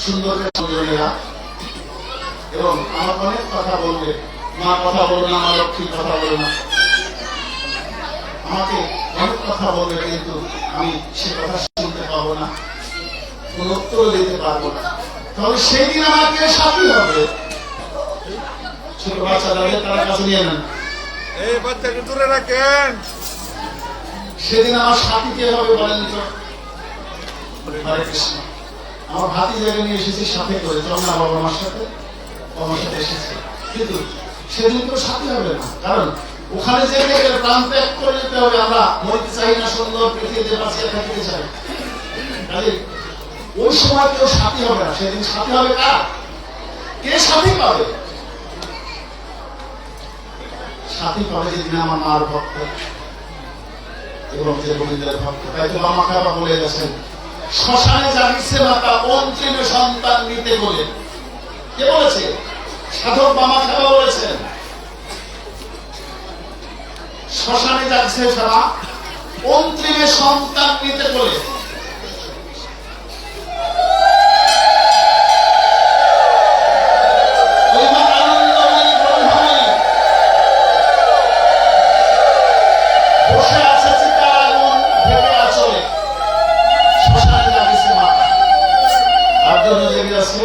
সুন্দর সুন্দরীরা এবং আমার অনেক কথা বলবে, মা কথা বলো না, মা লক্ষ্মী কথা বলো না, আমাকে অনেক কথা বলবে, কিন্তু আমি সে কথা শুনতে পাবো না, কোন উত্তর দিতে পারবো না। তবে সেই দিন আমাকে সাথী হবে। ছোট বাচ্চাদের তারা কাছে নিয়ে নেন, এই বাচ্চাকে দূরে রাখেন। সেদিন আমার সাথী কে হবে বলেন তো? হরে কৃষ্ণ। আমার ভাতি জায়গা নিয়ে এসেছি সাথে করে, চল না বাবা আমার সাথে, আমার সাথে এসেছে, কিন্তু সেদিন তো সাথী হবে না, কারণ ওখানে যে প্রাণ ত্যাগ করে যেতে হবে। আমরা মরতে চাই না, সুন্দর পৃথিবীতে বাঁচিয়ে থাকতে চাই। ওই সময় কেউ সাথী হবে না, সেদিন সাথী হবে কার? কে সাথী পাবে? সাথী পাবে যেদিন আমার মার ভক্ত এবং যে গোবিন্দের ভক্ত। তাই তো বাবা খাবা বলে গেছেন, শ্মশানে জাগিছে মাতা অন্তিম সন্তান নিতে বলে। কে বলেছে? সাধক বামা খাবা বলেছেন, শ্মশানে যাচ্ছে সারা অন্তিম সন্তান নিতে বলে। বসে আছে চিতার আগুন ভেবে আচলে, শ্মশানে যাচ্ছে মাতা। আর জন্য জেগে আছে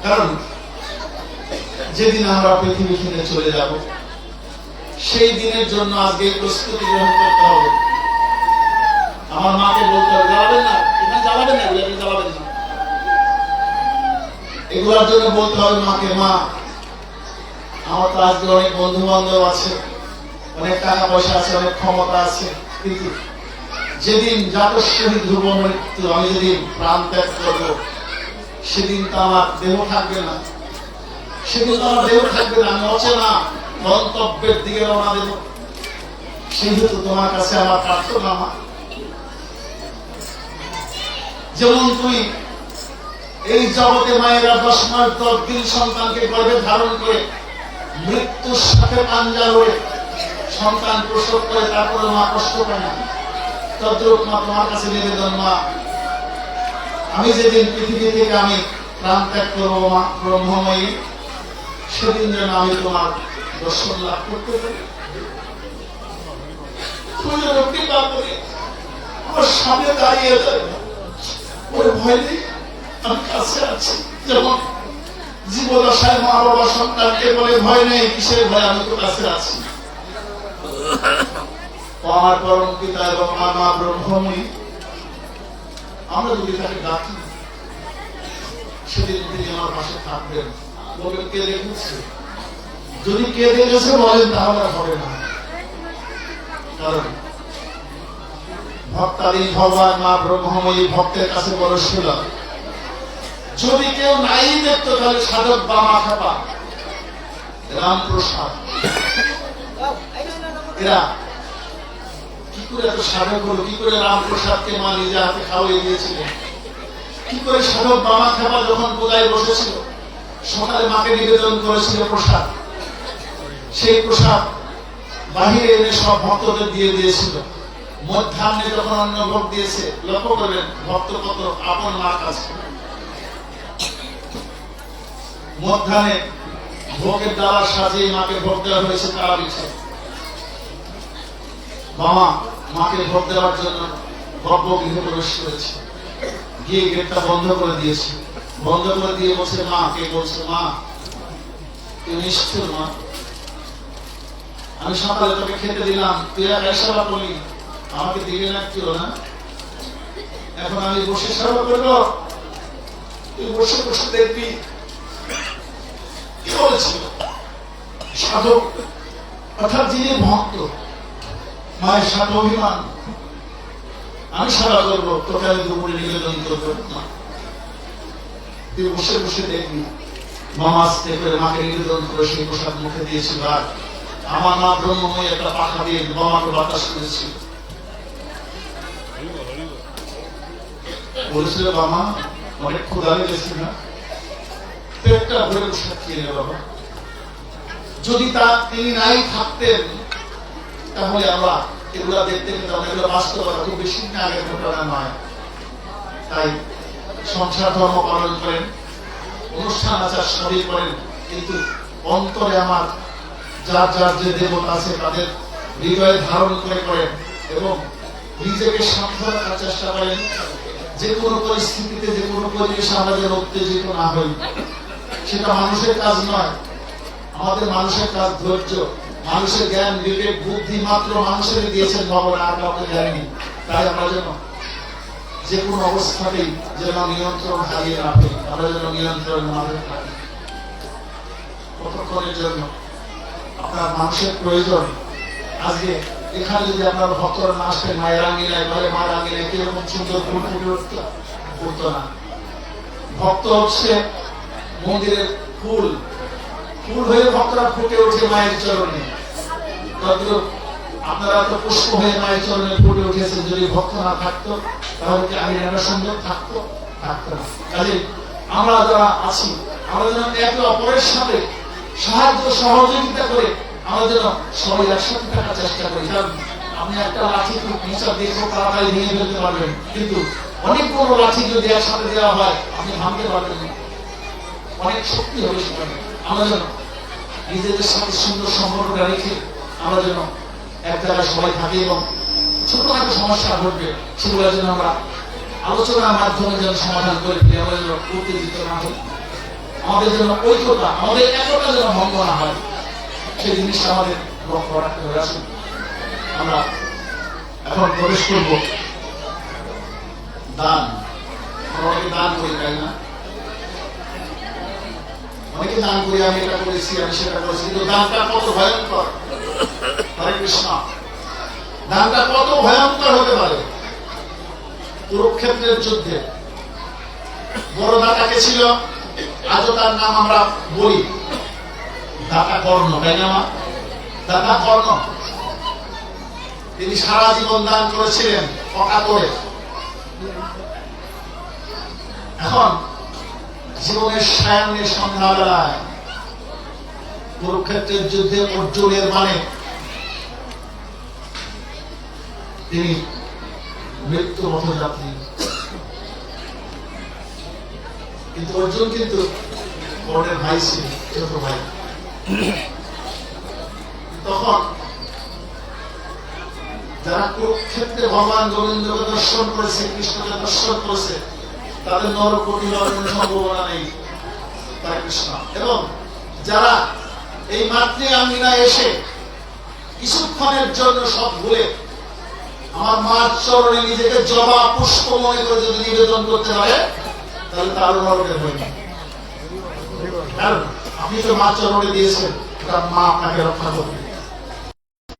কারণ যেদিন আমরা পৃথিবী থেকে চলে যাব, সেই দিনের জন্য আজকে প্রস্তুতি গ্রহণ করতে হবে। আমার মাকে বলতে হবে, জ্বালাবেন না, এখানে জ্বালাবেন না, এগুলো জ্বালাবেন না। এগুলোর জন্য বলতে হবে মাকে, মা আমার তো আজকে অনেক বন্ধু বান্ধব আছে, অনেক টাকা পয়সা আছে, অনেক ক্ষমতা আছে, কিন্তু যেদিন জাতস্বহী ধ্রুব মৃত্যু, আমি যেদিন প্রাণ ত্যাগ করবো, সেদিন তো আমার দেহ থাকবে না, সেদিন তো আমার দেহ থাকবে না, আমি অচেনা গন্তব্যের দিকে রওনা দেব। সেহেতু তোমার কাছে আমার প্রার্থনা, মা, যেমন তুই এই জগতে মায়েরা 10 মাস 10 দিন সন্তানকে গর্ভে ধারণ করে মৃত্যুর সাথে পাঞ্জা লড়ে সন্তান প্রসব করে, তারপরে মা কষ্ট পায় না, তদ্রূপ মা তোমার কাছে নিবেদন, মা আমি যেদিন পৃথিবী থেকে আমি প্রাণ ত্যাগ করবো মা ব্রহ্মময়ী, সেদিন যেন আমি তোমার দর্শন লাভ করতে পারি। তুমি যেন কৃপা করে আমার সামনে দাঁড়িয়ে যায়, ওর ভয় নেই, আমি কাছে আছি। যেমন জীবদশায় মা বাবা সন্তানকে বলে ভয় নেই, কিসের ভয়, আমি তো কাছে আছি। আমার পরম পিতা এবং মা ব্রহ্মময়ী, আমরা যদি তাকে ডাকি, সেদিন তিনি আমার পাশে থাকবেন। বলবেন কে দেখেছে? যদি কে দেখেছে বলেন তাহলে হবে না, কারণ ভক্তাধীন ভগবান মা ব্রহ্মময়ী ভক্তের কাছে বড় সুলভ। যদি কেউ নাই দেখতো তাহলে সাধক বামা খাপা, রামপ্রসাদ, এরা কি করে এত সাধক হলো? কি করে রামপ্রসাদকে মা নিজে হাতে খাওয়াই দিয়েছিলেন? কি করে সাধক বামা খাপা যখন পূজায় বসেছিল, সকালে মাকে নিবেদন করেছিল প্রসাদ, সেই প্রসাদ বাহিরে এনে সব ভক্তদের দিয়ে দিয়েছিল। মধ্যাহ্নে যখন অন্য ভোগ দিয়েছে, লক্ষ্য করবেন ভক্ত কত আপন মার কাছে। মধ্যাহ্নে ভোগের ডালা সাজিয়ে মাকে ভোগ দেওয়া হয়েছে তারা বিছে। বাবা মাকে ভোগ দেওয়ার জন্য গর্ভ গৃহে প্রবেশ করেছে, গিয়ে গেটটা বন্ধ করে দিয়েছে। বন্ধ করে দিয়ে বলছে, মা কে বলছে, মা তুই নিষ্ঠুর মা, আমি সকালে তোকে খেতে দিলাম, তুই আর সেবা করলি, আমাকে দিবে না কেউ না, এখন আমি বসে সেবা করবো, তুই বসে বসে দেখবি। কি বলেছিল? সাধক অর্থাৎ যিনি ভক্ত, মায়ের সাথে অভিমান, আমি সেবা করবো, তোকে আমি দুপুরে নিবেদন করবো না, তুই বসে বসে দেখবি। মামা আস্তে করে মাকে নিবেদন করে সেই প্রসাদ মুখে দিয়েছিল, আর আমার মা ব্রহ্মময়ী একটা পাখা দিয়ে মামাকে বাতাস করেছিল। বলেছিল, বাবা অনেক ক্ষুধা লেগেছে না, পেটটা ভরে প্রসাদ খেয়ে নে বাবা। যদি তিনি নাই থাকতেন তাহলে আমরা এগুলা দেখতে পেতাম, এগুলো বাস্তবতা, খুব বেশি দিন আগের ঘটনা নয়। তাই সংসার ধর্ম পালন করেন, অনুষ্ঠান আচার সবই করেন, কিন্তু অন্তরে আমার যার যার যে দেবতা আছে তাদের হৃদয়ে ধারণ করে করেন এবং নিজেকে শান্ত রাখার চেষ্টা করেন। যে কোনো পরিস্থিতিতে, যে কোনো পরিবেশে আমরা যেন উত্তেজিত না হই। সেটা মানুষের কাজ নয়, আমাদের মানুষের কাজ ধৈর্য। মানুষের জ্ঞান বিবেক বুদ্ধি মাত্র মানুষের দিয়েছেন ভগবান, আর কাউকে দেয়নি। তাই আমরা যেন যে কোনো অবস্থাতেই যেন নিয়ন্ত্রণ হারিয়ে না ফেলি, আমরা যেন নিয়ন্ত্রণের মাঝে থাকি। কতক্ষণের জন্য আপনার মানুষের প্রয়োজন। আজকে এখানে যদি আপনার ভক্তরা না আসতেন মায়ের আঙ্গিনায়, তাহলে মায়ের আঙ্গিনায় কিরকম সুন্দর ফুল ফুটে উঠতো না। ভক্ত হচ্ছে মন্দিরের ফুল, ফুল হয়ে ভক্তরা ফুটে ওঠে মায়ের চরণে। আপনারা তো পুষ্প হয়ে মায়ের চরণে ফুটে উঠেছেন। যদি ভক্ত না থাকতো তাহলে কি আঙ্গিনাটা সুন্দর থাকতো? থাকতো না। কাজে আমরা যারা আছি, আমরা যেন একে অপরের সাথে সাহায্য সহযোগিতা করে আমরা যেন সবাই একসাথে থাকার চেষ্টা করি। কারণ আপনি একটা লাঠি খুব নিচা দেখো তাড়াতাড়ি ভেঙে ফেলতে পারবেন, কিন্তু অনেক বড় লাঠি যদি একসাথে দেওয়া হয় আপনি ভাঙতে পারবেন না, অনেক শক্তি হবে সেখানে। আমরা যেন নিজেদের সাথে সুন্দর সম্পর্কটা রেখে আমরা যেন এক জায়গায় সবাই থাকি এবং ছোটখাটো সমস্যা ঘটবে সেগুলো যেন আমরা আলোচনার মাধ্যমে যেন সমাধান করে ফেলি। আমরা যেন উত্তেজিত না হই, আমাদের যেন ঐক্যতা, আমাদের একতা যেন ভঙ্গ না হয়, সেই জিনিসটা আমাদের লক্ষ্য রাখতে হবে। আসুন আমরা এখন প্রবেশ করব দান। আমরা অনেকে দান করি, তাই না? অনেকে দান করি, আমি এটা করেছি, আমি সেটা করেছি, কিন্তু দানটা কত ভয়ঙ্কর! হরে কৃষ্ণ। দানটা কত ভয়ঙ্কর হতে পারে! কুরুক্ষেত্রের যুদ্ধে বড় দাতাকে ছিল, আজও তার নাম আমরা বলি দাতা কর্ণ, তাই না? দাতা কর্ণ তিনি সারা জীবন দান করেছিলেন অকাতরে। এখন জীবনের সায়ান্নের সন্ধ্যাবেলায় কুরুক্ষেত্রের যুদ্ধে অর্জুনের মানে তিনি মৃত্যু পথযাত্রী। কিন্তু অর্জুন কিন্তু কর্ণের ভাই ছিল, ছোট ভাই। তখন যারা কুরুক্ষেত্রে ভগবান গোবিন্দকে দর্শন করেছে, কৃষ্ণকে দর্শন করেছে, তাদের নরকটি হওয়ার কোন সম্ভাবনা নেই। তারা কৃষ্ণ। এবং যারা এই মাতৃ আঙ্গিনায় এসে কিছুক্ষণের জন্য সব ভুলে আমার মার চরণে নিজেকে জবা পুষ্প মনে করে যদি নিবেদন করতে পারে, তাহলে তারও নরকের হয়নি। কারণ আপনি তো মা চরণে দিয়েছেন, মা আপনাকে রক্ষা করবে।